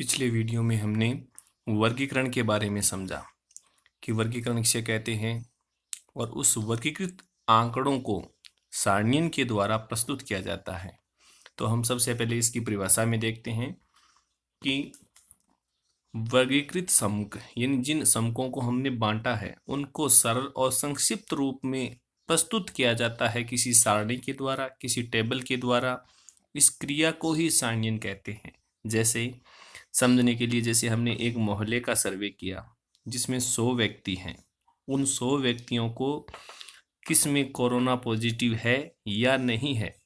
पिछले वीडियो में हमने वर्गीकरण के बारे में समझा कि वर्गीकरण किसे कहते हैं और उस वर्गीकृत आंकड़ों को सारणियन के द्वारा प्रस्तुत किया जाता है। तो हम सबसे पहले इसकी परिभाषा में देखते हैं कि वर्गीकृत समक यानी जिन समकों को हमने बांटा है उनको सरल और संक्षिप्त रूप में प्रस्तुत किया जाता है किसी सारणी के द्वारा, किसी टेबल के द्वारा। इस क्रिया को ही सारणियन कहते हैं। जैसे समझने के लिए, जैसे हमने एक मोहल्ले का सर्वे किया जिसमें 100 व्यक्ति हैं, उन 100 व्यक्तियों को किस में कोरोना पॉजिटिव है या नहीं है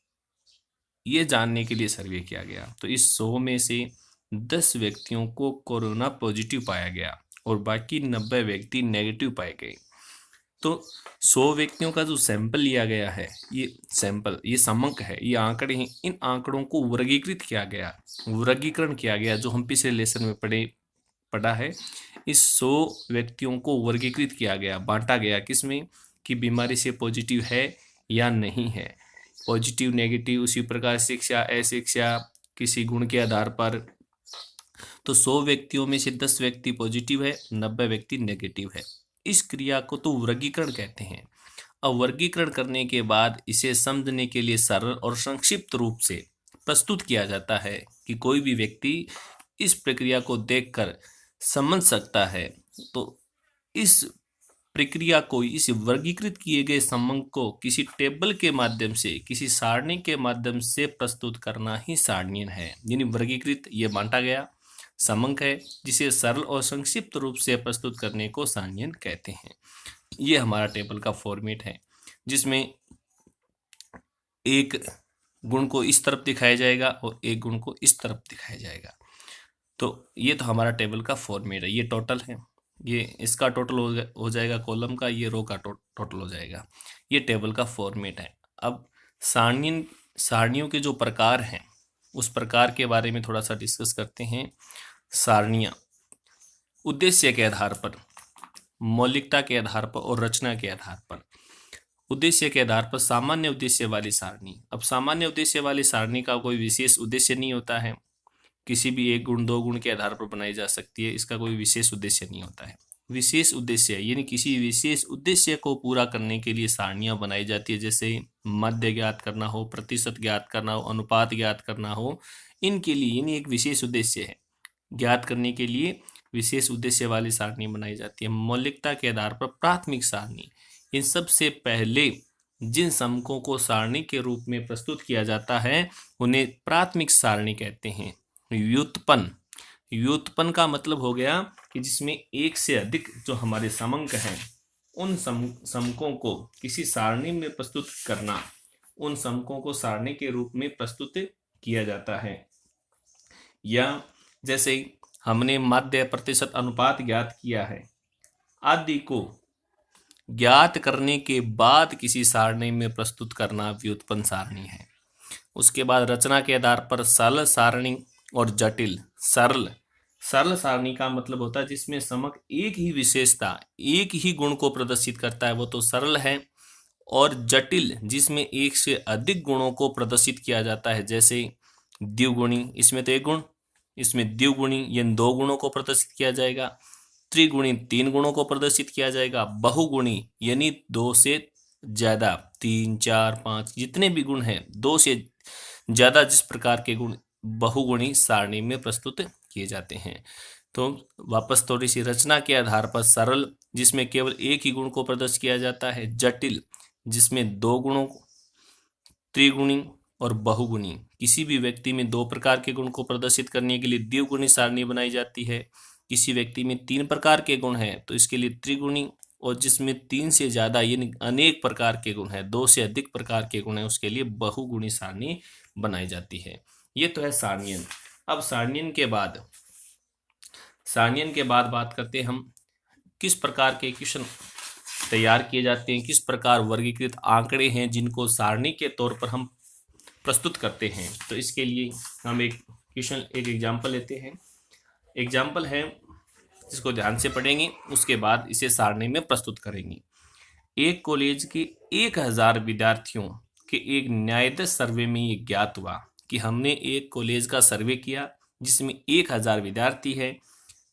ये जानने के लिए सर्वे किया गया। तो इस 100 में से 10 व्यक्तियों को कोरोना पॉजिटिव पाया गया और बाकी 90 व्यक्ति नेगेटिव पाए गए। तो 100 व्यक्तियों का जो सैंपल लिया गया है, ये सैंपल, ये समक है, ये आंकड़े हैं। इन आंकड़ों को वर्गीकृत किया गया, वर्गीकरण किया गया, जो हम पिछले लेसन में पढ़ा है। इस 100 व्यक्तियों को वर्गीकृत किया गया, बांटा गया किसमें कि बीमारी से पॉजिटिव है या नहीं है, पॉजिटिव नेगेटिव, उसी प्रकार शिक्षा अशिक्षा, किसी गुण के आधार पर। तो 100 व्यक्तियों में से 10 व्यक्ति पॉजिटिव है, 90 व्यक्ति नेगेटिव है। इस क्रिया को तो वर्गीकरण कहते हैं। अब वर्गीकरण करने के बाद इसे समझने के लिए सरल और संक्षिप्त रूप से प्रस्तुत किया जाता है कि कोई भी व्यक्ति इस प्रक्रिया को देखकर समझ सकता है। तो इस प्रक्रिया को, इस वर्गीकृत किए गए समक को किसी टेबल के माध्यम से, किसी सारणी के माध्यम से प्रस्तुत करना ही सारणियन है। यानी वर्गीकृत, ये बांटा गया समक है जिसे सरल और संक्षिप्त रूप से प्रस्तुत करने को सारणियन कहते हैं। ये हमारा टेबल का फॉर्मेट है जिसमें एक गुण को इस तरफ दिखाया जाएगा और एक गुण को इस तरफ दिखाया जाएगा। तो ये तो हमारा टेबल का फॉर्मेट है। ये टोटल है, ये इसका टोटल हो जाएगा कॉलम का, ये रो का टोटल हो जाएगा। ये टेबल का फॉर्मेट है। अब सारणियों के जो प्रकार हैं उस प्रकार के बारे में थोड़ा सा डिस्कस करते हैं। सारणियाँ उद्देश्य के आधार पर, मौलिकता के आधार पर और रचना के आधार पर। उद्देश्य के आधार पर सामान्य उद्देश्य वाली सारणी। अब सामान्य उद्देश्य वाली सारणी का कोई विशेष उद्देश्य नहीं होता है, किसी भी एक गुण दो गुण के आधार पर बनाई जा सकती है, इसका कोई विशेष उद्देश्य नहीं होता है। विशेष उद्देश्य यानी किसी विशेष उद्देश्य को पूरा करने के लिए सारणियाँ बनाई जाती है। जैसे मध्य ज्ञात करना हो, प्रतिशत ज्ञात करना हो, अनुपात ज्ञात करना हो, इनके लिए यानी एक विशेष उद्देश्य है, ज्ञात करने के लिए विशेष उद्देश्य वाली सारणी बनाई जाती है। मौलिकता के आधार पर प्राथमिक सारणी। इन सबसे पहले जिन समकों को सारणी के रूप में प्रस्तुत किया जाता है उन्हें प्राथमिक सारणी कहते हैं। व्युत्पन्न, व्युत्पन्न का मतलब हो गया कि जिसमें एक से अधिक जो हमारे समक हैं उन समकों को किसी सारणी में प्रस्तुत करना, उन समकों को सारणी के रूप में प्रस्तुत किया जाता है। या जैसे हमने माध्य, प्रतिशत, अनुपात ज्ञात किया है, आदि को ज्ञात करने के बाद किसी सारणी में प्रस्तुत करना व्युत्पन्न सारणी है। उसके बाद रचना के आधार पर सरल सारणी और जटिल। सरल सारणी का मतलब होता है जिसमें समक एक ही विशेषता, एक ही गुण को प्रदर्शित करता है, वो तो सरल है। और जटिल जिसमें एक से अधिक गुणों को प्रदर्शित किया जाता है, जैसे द्विगुणी, इसमें तो एक गुण, इसमें द्विगुणी यानी 2 गुणों को प्रदर्शित किया जाएगा। त्रिगुणी 3 गुणों को प्रदर्शित किया जाएगा। बहुगुणी यानी 2 से ज्यादा, 3, 4, 5 जितने भी गुण हैं, 2 से ज्यादा जिस प्रकार के गुण बहुगुणी सारणी में प्रस्तुत किए जाते हैं। तो वापस थोड़ी सी रचना के आधार पर सरल जिसमें केवल एक ही गुण को प्रदर्शित किया जाता है, जटिल जिसमें 2 गुणों, त्रिगुणी और बहुगुणी, किसी भी व्यक्ति में 2 प्रकार के गुण को प्रदर्शित करने के लिए द्विगुणी सारणी बनाई जाती है। किसी व्यक्ति में 3 प्रकार के गुण हैं तो इसके लिए त्रिगुणी, और जिसमें 3 से ज्यादा यानी अनेक प्रकार के गुण हैं, 2 से अधिक प्रकार के गुण हैं, उसके लिए बहुगुणी सारणी बनाई जाती है। ये तो है सारणियन। अब सारणियन के बाद बात करते हैं हम किस प्रकार के क्वेश्चन तैयार किए जाते हैं, किस प्रकार वर्गीकृत आंकड़े हैं जिनको सारणी के तौर पर हम प्रस्तुत करते हैं। तो इसके लिए हम एक एग्जाम्पल लेते हैं। एग्जाम्पल है जिसको ध्यान से पढ़ेंगे, उसके बाद इसे सारणी में प्रस्तुत करेंगे। एक कॉलेज के 1000 विद्यार्थियों के एक न्यायोदय सर्वे में ये ज्ञात हुआ कि हमने एक कॉलेज का सर्वे किया जिसमें 1000 विद्यार्थी है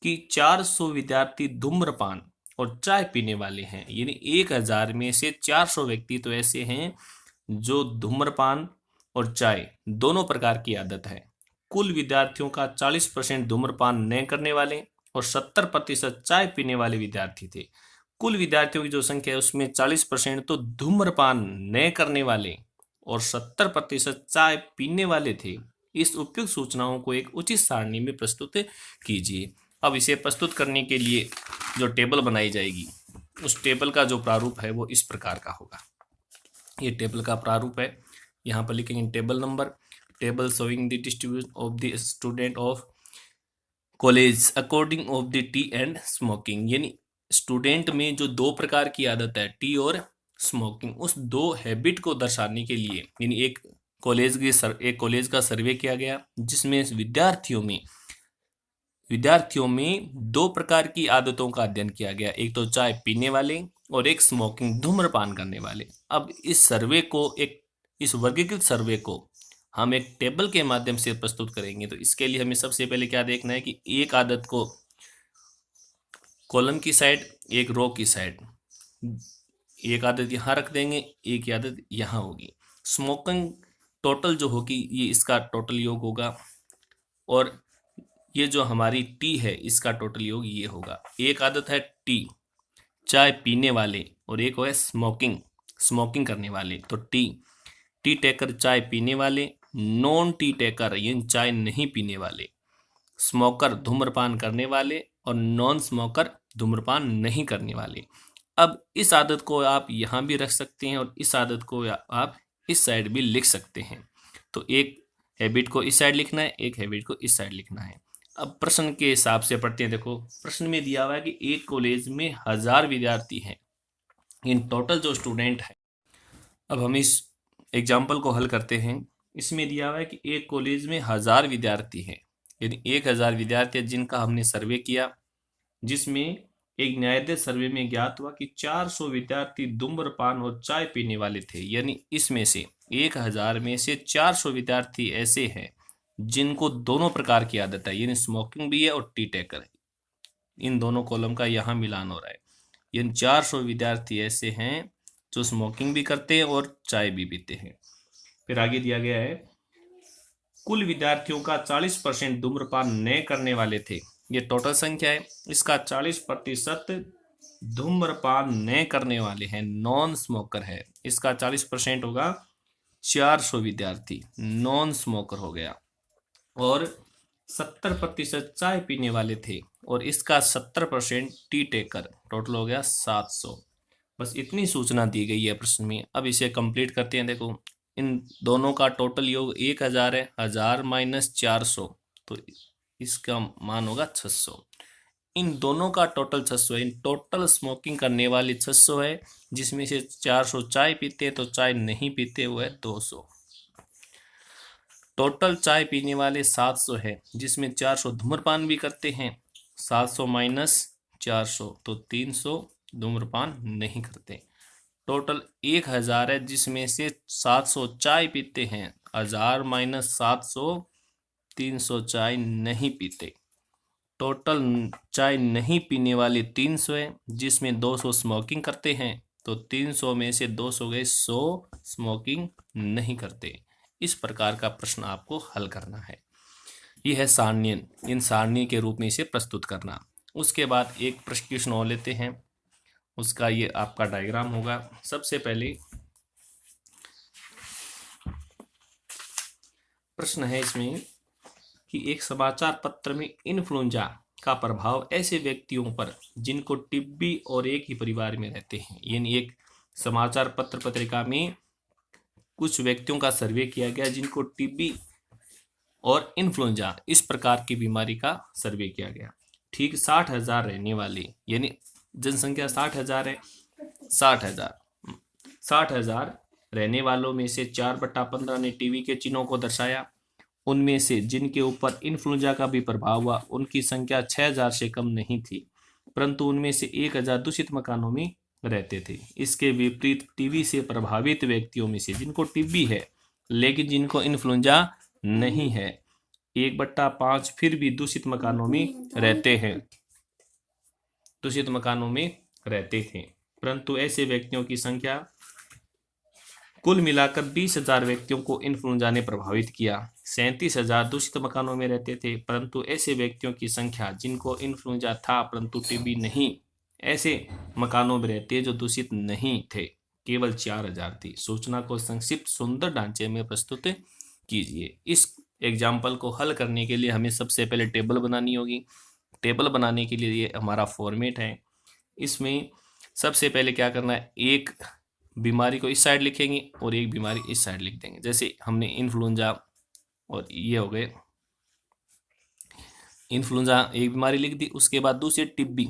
कि 400 विद्यार्थी धूम्रपान और चाय पीने वाले हैं। यानी 1000 में से 400 व्यक्ति तो ऐसे हैं जो धूम्रपान और चाय दोनों प्रकार की आदत है। कुल विद्यार्थियों का 40% धूम्रपान न करने वाले और 70% चाय पीने वाले विद्यार्थी थे। कुल विद्यार्थियों की जो संख्या है उसमें 40% तो धूम्रपान न करने वाले और 70% चाय पीने वाले थे। इस उपयुक्त सूचनाओं को एक उचित सारणी में प्रस्तुत कीजिए। अब इसे प्रस्तुत करने के लिए जो टेबल बनाई जाएगी उस टेबल का जो प्रारूप है वो इस प्रकार का होगा। ये टेबल का प्रारूप है। यहाँ पर लिखेंगे table number, table showing the distribution of the student of college according of the T and smoking. यानी स्टूडेंट में जो दो प्रकार की आदत है, टी और स्मोकिंग, उस दो हैबिट को दर्शाने के लिए यानी एक कॉलेज का सर्वे किया गया जिसमें विद्यार्थियों में दो प्रकार की आदतों का अध्ययन किया गया, एक तो चाय पीने वाले और एक स्मोकिंग धूम्रपान करने वाले। अब इस वर्गीकृत सर्वे को हम एक टेबल के माध्यम से प्रस्तुत करेंगे। तो इसके लिए हमें सबसे पहले क्या देखना है कि एक आदत को कॉलम की साइड, एक रो की साइड, एक आदत यहाँ रख देंगे, एक आदत यहाँ होगी। स्मोकिंग टोटल जो होगी ये इसका टोटल योग होगा और ये जो हमारी टी है इसका टोटल योग ये होगा। एक आदत है टी चाय पीने वाले और एक है स्मोकिंग करने वाले। तो टी टेकर चाय पीने वाले, नॉन टी टेकर यानी चाय नहीं पीने वाले, स्मोकर धूम्रपान करने वाले और नॉन स्मोकर धूम्रपान नहीं करने वाले। अब इस आदत को आप यहाँ भी रख सकते हैं और इस आदत को आप इस साइड भी लिख सकते हैं। तो एक हैबिट को इस साइड लिखना है, एक हैबिट को इस साइड लिखना है। अब प्रश्न के हिसाब से पढ़ते हैं। देखो प्रश्न में दिया हुआ है कि एक कॉलेज में 1000 विद्यार्थी हैं, इन टोटल जो स्टूडेंट है। अब हम इस एग्जाम्पल को हल करते हैं। इसमें दिया हुआ है कि एक कॉलेज में 1000 विद्यार्थी हैं, यानी 1000 विद्यार्थी जिनका हमने सर्वे किया, जिसमें एक न्यायाधीश सर्वे में ज्ञात हुआ कि 400 विद्यार्थी धूम्रपान और चाय पीने वाले थे। यानी इसमें से 1000 में से 400 विद्यार्थी ऐसे हैं जिनको दोनों प्रकार की आदत है, यानी स्मोकिंग भी है और टी टेकर है। इन दोनों कॉलम का यहाँ मिलान हो रहा है। यानी 400 विद्यार्थी ऐसे हैं जो स्मोकिंग भी करते हैं और चाय भी पीते हैं। फिर आगे दिया गया है कुल विद्यार्थियों का 40% धूम्रपान न करने वाले थे। ये टोटल संख्या है, इसका 40% धूम्रपान न करने वाले हैं, नॉन स्मोकर है। इसका 40% होगा 400 विद्यार्थी नॉन स्मोकर हो गया और 70% चाय पीने वाले थे और इसका 70% टी टेकर, टोटल हो गया 700। बस इतनी सूचना दी गई है प्रश्न में। अब इसे कंप्लीट करते हैं। देखो इन दोनों का टोटल योग 1000 है, 1000 माइनस 400 तो इसका मान होगा 600। इन दोनों का टोटल 600 है। इन टोटल स्मोकिंग करने वाली 600 है, जिसमें से 400 चाय पीते तो चाय नहीं पीते वो है 200। टोटल चाय पीने वाले 700 है, जिसमें 400 धूम्रपान भी करते हैं। 700 माइनस 400 तो 300 धूम्रपान नहीं करते। टोटल 1000 है, जिसमें से 700 चाय पीते हैं। 1000 माइनस 700 300 चाय नहीं पीते। टोटल चाय नहीं पीने वाले 300 है, जिसमें 200 स्मोकिंग करते हैं। तो 300 में से 200 गए 100 स्मोकिंग नहीं करते। इस प्रकार का प्रश्न आपको हल करना है। यह है सारणी, इन सारणी के रूप में इसे प्रस्तुत करना। उसके बाद एक प्रश्न और लेते हैं, उसका ये आपका डायग्राम होगा। सबसे पहले प्रश्न है इसमें कि एक समाचार पत्र में इन्फ्लुएंजा का प्रभाव ऐसे व्यक्तियों पर जिनको टीबी और एक ही परिवार में रहते हैं। यानी एक समाचार पत्रिका में कुछ व्यक्तियों का सर्वे किया गया जिनको टीबी और इन्फ्लुएंजा इस प्रकार की बीमारी का सर्वे किया गया। ठीक 60,000 रहने वाले, यानी जनसंख्या 60,000 है। 60,000 रहने वालों में से 4/15 ने टीबी के चिन्हों को दर्शाया। उनमें से जिनके ऊपर इन्फ्लुएंजा का भी प्रभाव हुआ उनकी संख्या 6,000 से कम नहीं थी, परंतु उनमें से 1,000 दूषित मकानों में रहते थे। इसके विपरीत टीबी से प्रभावित व्यक्तियों में से जिनको टीबी है लेकिन जिनको इन्फ्लुएंजा नहीं है, 1/5 फिर भी दूषित मकानों में रहते हैं, दूषित मकानों में रहते थे, परंतु ऐसे व्यक्तियों की संख्या कुल मिलाकर 20,000 व्यक्तियों को इन्फ्लुएंजा ने प्रभावित किया। 37,000 दूषित मकानों में रहते थे, परंतु ऐसे व्यक्तियों की संख्या जिनको इन्फ्लुएंजा था परंतु टीबी नहीं, ऐसे मकानों में रहते जो दूषित नहीं थे, केवल 4,000 थी। सूचना को संक्षिप्त सुंदर ढांचे में प्रस्तुत कीजिए। इस एग्जाम्पल को हल करने के लिए हमें सबसे पहले टेबल बनानी होगी। टेबल बनाने के लिए ये हमारा फॉर्मेट है। इसमें सबसे पहले क्या करना है, एक बीमारी को इस साइड लिखेंगे और एक बीमारी इस साइड लिख देंगे। जैसे हमने इन्फ्लुएंजा और ये हो गए, इन्फ्लुएंजा एक बीमारी लिख दी। उसके बाद दूसरी टिब्बी,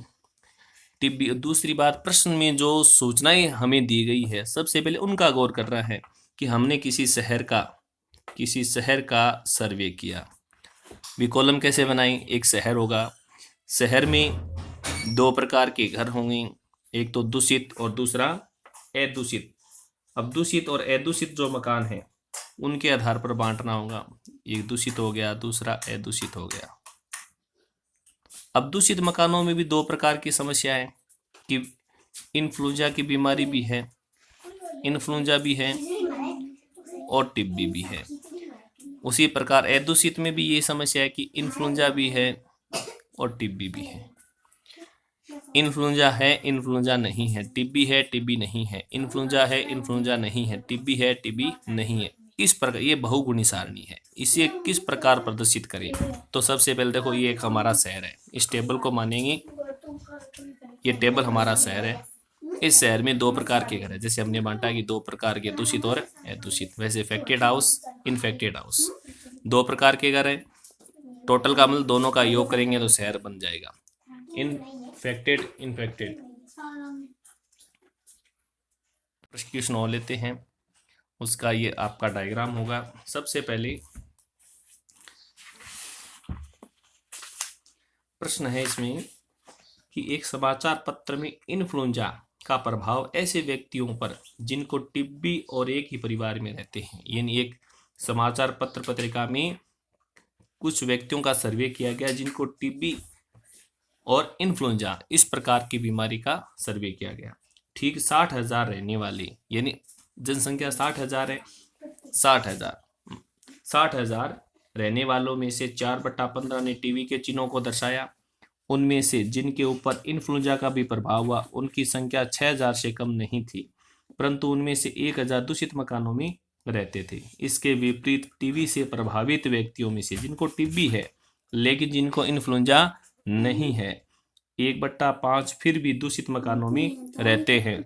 टिब्बी दूसरी बात, प्रश्न में जो सूचनाएं हमें दी गई है सबसे पहले उनका गौर करना है कि हमने किसी शहर का सर्वे किया। भी कॉलम कैसे बनाएं, एक शहर होगा, शहर में 2 प्रकार के घर होंगे, एक तो दूषित और दूसरा अदूषित। अब दूषित और अदूषित जो मकान है उनके आधार पर बांटना होगा। एक दूषित हो गया, दूसरा अदूषित हो गया। अब दूषित मकानों में भी 2 प्रकार की समस्या है कि इन्फ्लुएंजा की बीमारी भी है, इन्फ्लुएंजा भी है और टिब्बी भी है। उसी प्रकार अदूषित में भी ये समस्या है कि इन्फ्लुएंजा भी है और टिब्बी भी है। इन्फ्लुएंजा है, इन्फ्लुएंजा नहीं है, टिब्बी है, टिब्बी नहीं है, इन्फ्लुएंजा है, इन्फ्लुएंजा नहीं है, टिब्बी है, टिब्बी नहीं है। इस प्रकार ये बहुगुणी सारणी है। इसे किस प्रकार प्रदर्शित करें, तो सबसे पहले देखो ये एक हमारा शहर है, इस टेबल को मानेंगे, ये टेबल हमारा शहर है। इस शहर में 2 प्रकार के घर है, जैसे हमने बांटा कि 2 प्रकार के दूषित और अदूषित। वैसे इफेक्टेड हाउस, इन्फेक्टेड हाउस, 2 प्रकार के घर है। टोटल का मतलब दोनों का योग करेंगे तो शहर बन जाएगा। Infected, infected. प्रश्न और लेते हैं, उसका ये आपका डायग्राम होगा। सबसे पहले प्रश्न है इसमें कि एक समाचार पत्र में इन्फ्लुएंजा का प्रभाव ऐसे व्यक्तियों पर जिनको टिब्बी और एक ही परिवार में रहते हैं। यानी एक समाचार पत्र पत्रिका में कुछ व्यक्तियों का सर्वे किया गया जिनको टिब्बी और इन्फ्लुएंजा इस प्रकार की बीमारी का सर्वे किया गया। ठीक 60,000 रहने वाले, यानी जनसंख्या 60,000 है, 60,000 रहने वालों में से 4/15 ने टीबी के चिन्हों को दर्शाया। उनमें से जिनके ऊपर इन्फ्लुएंजा का भी प्रभाव हुआ उनकी संख्या 6,000 से कम नहीं थी, परंतु उनमें से 1,000 दूषित मकानों में रहते थे। इसके विपरीत टीबी से प्रभावित व्यक्तियों में से जिनको टीबी है लेकिन जिनको इन्फ्लुएंजा नहीं है, 1/5 फिर भी दूषित मकानों में रहते हैं,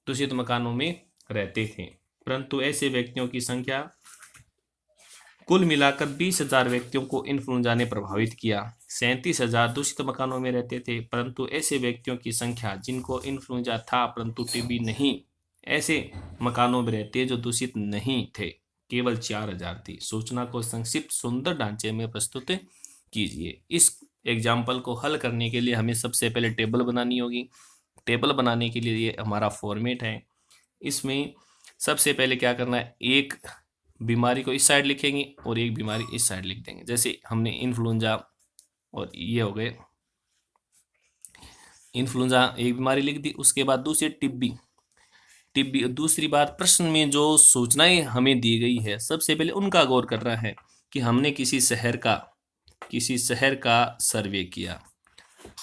दूषित मकानों में रहते थे, परंतु ऐसे व्यक्तियों की संख्या कुल मिलाकर 20,000 व्यक्तियों को इन्फ्लुएंजा ने प्रभावित किया। 37,000 दूषित मकानों में रहते थे, परंतु ऐसे व्यक्तियों की संख्या जिनको इन्फ्लुएंजा था परंतु टीबी नहीं, ऐसे मकानों में रहते जो दूषित नहीं थे, केवल 4,000 थी। सूचना को संक्षिप्त सुंदर ढांचे में प्रस्तुत कीजिए। इस एग्जाम्पल को हल करने के लिए हमें सबसे पहले टेबल बनानी होगी। टेबल बनाने के लिए ये हमारा फॉर्मेट है। इसमें सबसे पहले क्या करना है, एक बीमारी को इस साइड लिखेंगे और एक बीमारी इस साइड लिख देंगे। जैसे हमने इन्फ्लुएंजा और ये हो गए, इन्फ्लुएंजा एक बीमारी लिख दी। उसके बाद दूसरी टिब्बी, टिब्बी दूसरी बात, प्रश्न में जो सूचनाएं हमें दी गई है सबसे पहले उनका गौर करना है कि हमने किसी शहर का सर्वे किया।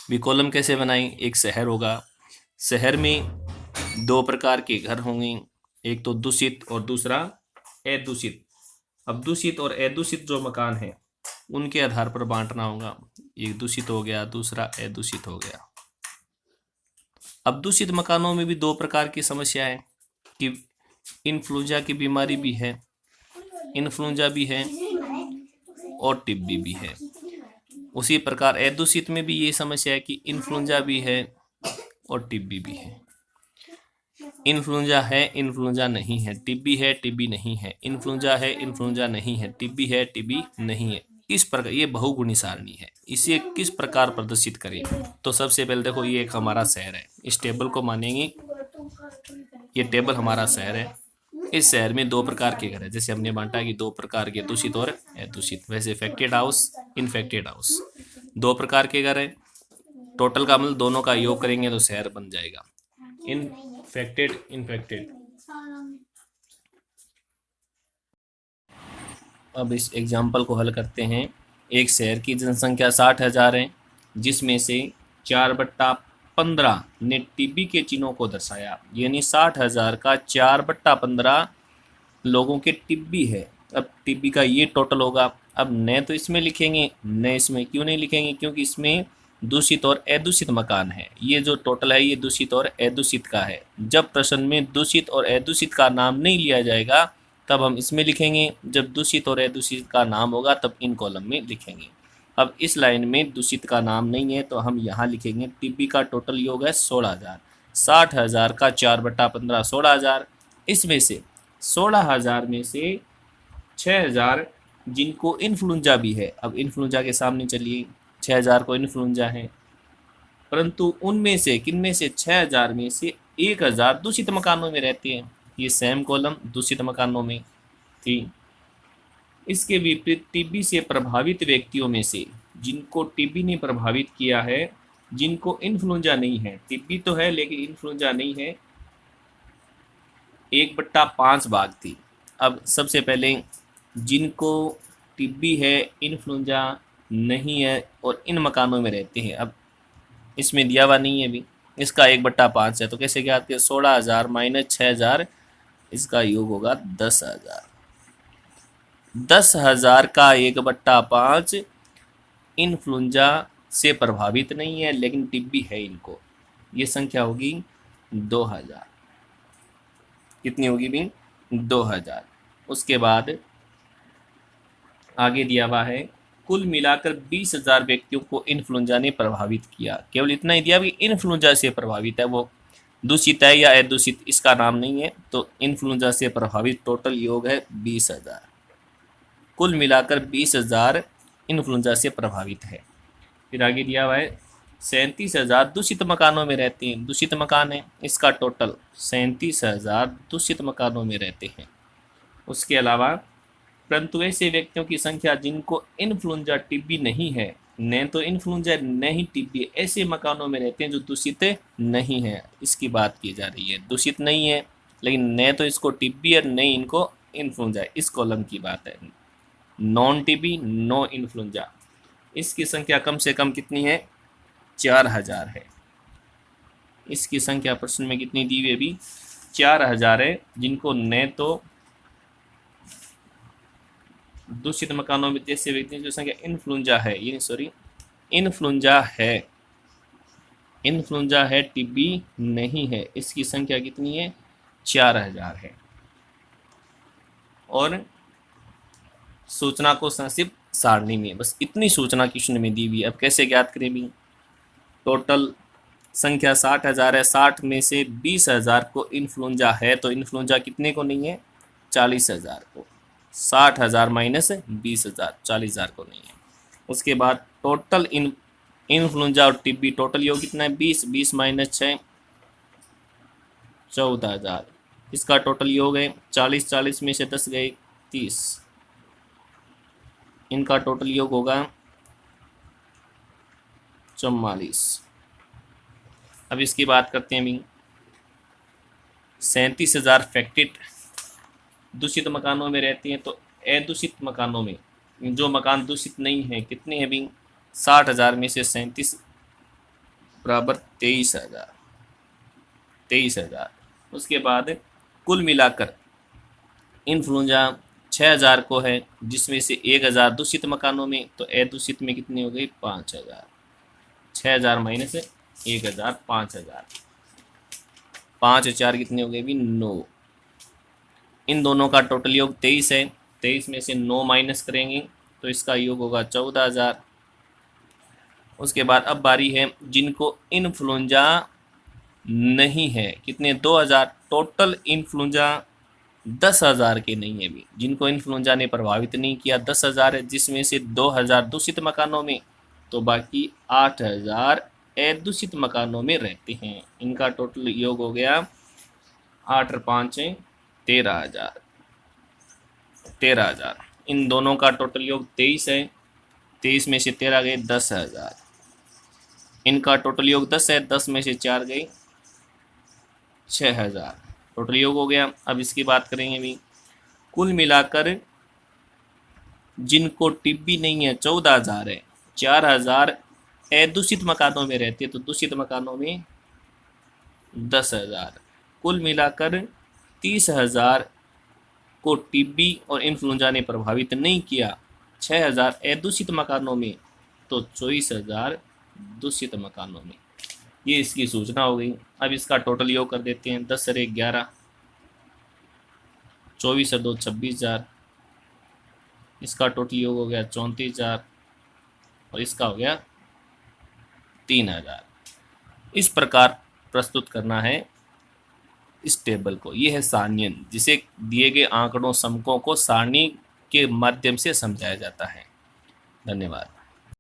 भी कॉलम कैसे बनाएं, एक शहर होगा, शहर में 2 प्रकार के घर होंगे, एक तो दूषित और दूसरा अदूषित। अब दूषित और अदूषित जो मकान है उनके आधार पर बांटना होगा। एक दूषित हो गया, दूसरा अदूषित हो गया। अब दूषित मकानों में भी 2 प्रकार की समस्या है कि इन्फ्लुएंजा की बीमारी भी है, इन्फ्लुएंजा भी है और टिब्बी भी है। उसी प्रकार अदूषित में भी ये समस्या है कि इन्फ्लुएंजा भी है और टिब्बी भी है। इन्फ्लुएंजा है, इन्फ्लुएंजा नहीं है, टिब्बी है, टिब्बी नहीं है, इन्फ्लुएंजा है, इन्फ्लुएंजा नहीं है, टिब्बी है, टिब्बी नहीं है। इस प्रकार ये बहुगुणी सारणी है। इसे किस प्रकार प्रदर्शित करें, तो सबसे पहले देखो ये एक हमारा शहर है, इस टेबल को मानेंगे, ये टेबल हमारा शहर है। इस शहर में दो प्रकार के घर है, जैसे हमने बांटा कि दो प्रकार के, दूषित और अदूषित, वैसे इफेक्टेड हाउस, इनफेक्टेड हाउस, दो प्रकार के घर है। टोटल का मतलब दोनों का योग करेंगे तो शहर बन जाएगा इनफेक्टेड इन्फेक्टेड। अब इस एग्जाम्पल को हल करते हैं। एक शहर की जनसंख्या 60,000 है, जिसमें से 4/15 ने टीबी के चिन्हों को दर्शाया, यानी 60,000 का 4/15 लोगों के टिब्बी है। अब टिब्बी का ये टोटल होगा। अब न तो इसमें लिखेंगे न इसमें, क्यों नहीं लिखेंगे, क्योंकि इसमें दूषित और अदूषित मकान है। ये जो टोटल है ये दूषित और अदूषित का है। जब प्रश्न में दूषित और अदूषित का नाम नहीं लिया जाएगा तब हम इसमें लिखेंगे, जब दूषित और अदूषित का नाम होगा तब इन कॉलम में लिखेंगे। अब इस लाइन में दूषित का नाम नहीं है तो हम यहाँ लिखेंगे टिब्बी का टोटल योग है 16,000। 60,000 का 4/15 16,000। इसमें से 16,000 में से 6,000 जिनको इन्फ्लुएंजा भी है। अब इन्फ्लुएंजा के सामने चलिए, 6,000 को इन्फ्लुएंजा है, परंतु उनमें से किनमें से 6,000 में से 1,000 दूषित मकानों में रहते हैं। ये सेम कॉलम दूषित मकानों में थी। इसके विपरीत टीबी से प्रभावित व्यक्तियों में से जिनको टीबी ने प्रभावित किया है, जिनको इन्फ्लुएंजा नहीं है, टीबी तो है लेकिन इन्फ्लुएंजा नहीं है, 1/5 भाग थी। अब सबसे पहले जिनको टीबी है, इन्फ्लुएंजा नहीं है और इन मकानों में रहते हैं, अब इसमें दिया हुआ नहीं है अभी, इसका 1/5 है तो कैसे ज्ञात किया, 16,000 माइनस 6,000, इसका योग होगा 10,000। 10,000 का 1/5 इन्फ्लुएंजा से प्रभावित नहीं है लेकिन टिब्बी है इनको, ये संख्या होगी 2,000। कितनी होगी भी, 2,000। उसके बाद आगे दिया हुआ है कुल मिलाकर 20,000 व्यक्तियों को इन्फ्लुएंजा ने प्रभावित किया। केवल इतना ही दिया भी इन्फ्लुएंजा से प्रभावित है, वो दूषित है या अदूषित इसका नाम नहीं है, तो इन्फ्लुएंजा से प्रभावित टोटल योग है 20,000। कुल मिलाकर 20,000 इन्फ्लुएंजा से प्रभावित है। फिर आगे दिया हुआ है 37,000 दूषित मकानों में रहते हैं। दूषित मकान है, इसका टोटल 37,000 दूषित मकानों में रहते हैं। उसके अलावा परंतु ऐसे व्यक्तियों की संख्या जिनको इन्फ्लुएंजा टीबी नहीं है, न तो इन्फ्लुएंजा न ही टीबी, ऐसे मकानों में रहते हैं जो दूषित नहीं है, इसकी बात की जा रही है। दूषित नहीं है लेकिन न तो इसको टीबी है न इनको इन्फ्लुएंजा, इस कॉलम की बात है। नॉन टीबी नो इन्फ्लुएंजा, इसकी संख्या कम से कम कितनी है, 4,000 है। इसकी संख्या प्रश्न में कितनी दी हुई है अभी, 4,000 है, जिनको न तो दूषित मकानों में जैसे व्यक्ति जो संख्या इन्फ्लुएंजा है, ये सॉरी इन्फ्लुएंजा है टीबी नहीं है, इसकी संख्या कितनी है, 4,000 है। और सूचना को संक्षिप्त सारणी में बस इतनी सूचना क्वेश्चन में दी हुई। अब कैसे ज्ञात करें भी, टोटल संख्या 60,000 है, 60 में से 20,000 को इन्फ्लुएंजा है, तो इन्फ्लुएंजा कितने को नहीं है, 40,000 को। 60,000 माइनस 20,000, 40,000 को नहीं है। उसके बाद टोटल इन्फ्लुएंजा और टीबी टोटल योग कितना है, 20 माइनस 6 14,000, इसका टोटल योग है 40 में से 10 गए 30, इनका टोटल योग होगा 44। अब इसकी बात करते हैं भी, 37,000 अफेक्टेड दूषित मकानों में रहते हैं, तो अदूषित मकानों में जो मकान दूषित नहीं है कितने हैं भी, 60,000 में से 37 बराबर 23,000। उसके बाद कुल मिलाकर इन्फ्लुएंजा 6,000 को है, जिसमें से 1,000 दूषित मकानों में, तो अदूषित में कितनी हो गई, 5,000। 6,000 माइनस 1,000, 5,000, 5 कितने हो गए भी, 9। इन दोनों का टोटल योग 23 है, 23 में से 9 माइनस करेंगे तो इसका योग होगा 14,000। उसके बाद अब बारी है जिनको इन्फ्लुएंजा नहीं है, कितने, 2,000। टोटल इन्फ्लुएंजा 10,000 के नहीं है भी, जिनको इन्फ्लुएंजा ने प्रभावित नहीं किया 10,000 है, जिसमें से 2,000 दूषित मकानों में, तो बाकी 8,000 अदूषित मकानों में रहते हैं। इनका टोटल योग हो गया 8 और 5 13,000, 13,000। इन दोनों का टोटल योग 23 है। 23 में से 13 गए 10,000। इनका टोटल योग 10 है। 10 में से 4 गए 6,000। टोटल योग हो गया। अब इसकी बात करेंगे भी। कुल मिलाकर जिनको टिब्बी नहीं है 14,000 है। 4,000 अदूषित मकानों में रहते हैं, तो दूषित मकानों में 10,000। कुल मिलाकर 30,000 को टिब्बी और इन्फ्लुएंजा ने प्रभावित नहीं किया। 6,000 अदूषित मकानों में, तो 24,000 दूषित मकानों में। ये इसकी सूचना हो गई। अब इसका टोटल योग कर देते हैं। 10 से 11, 24 से 2 26,000। इसका टोटल योग हो गया 34,000 और इसका हो गया 3,000। इस प्रकार प्रस्तुत करना है इस टेबल को। ये है सारणियन, जिसे दिए गए आंकड़ों समकों को सारणी के माध्यम से समझाया जाता है। धन्यवाद।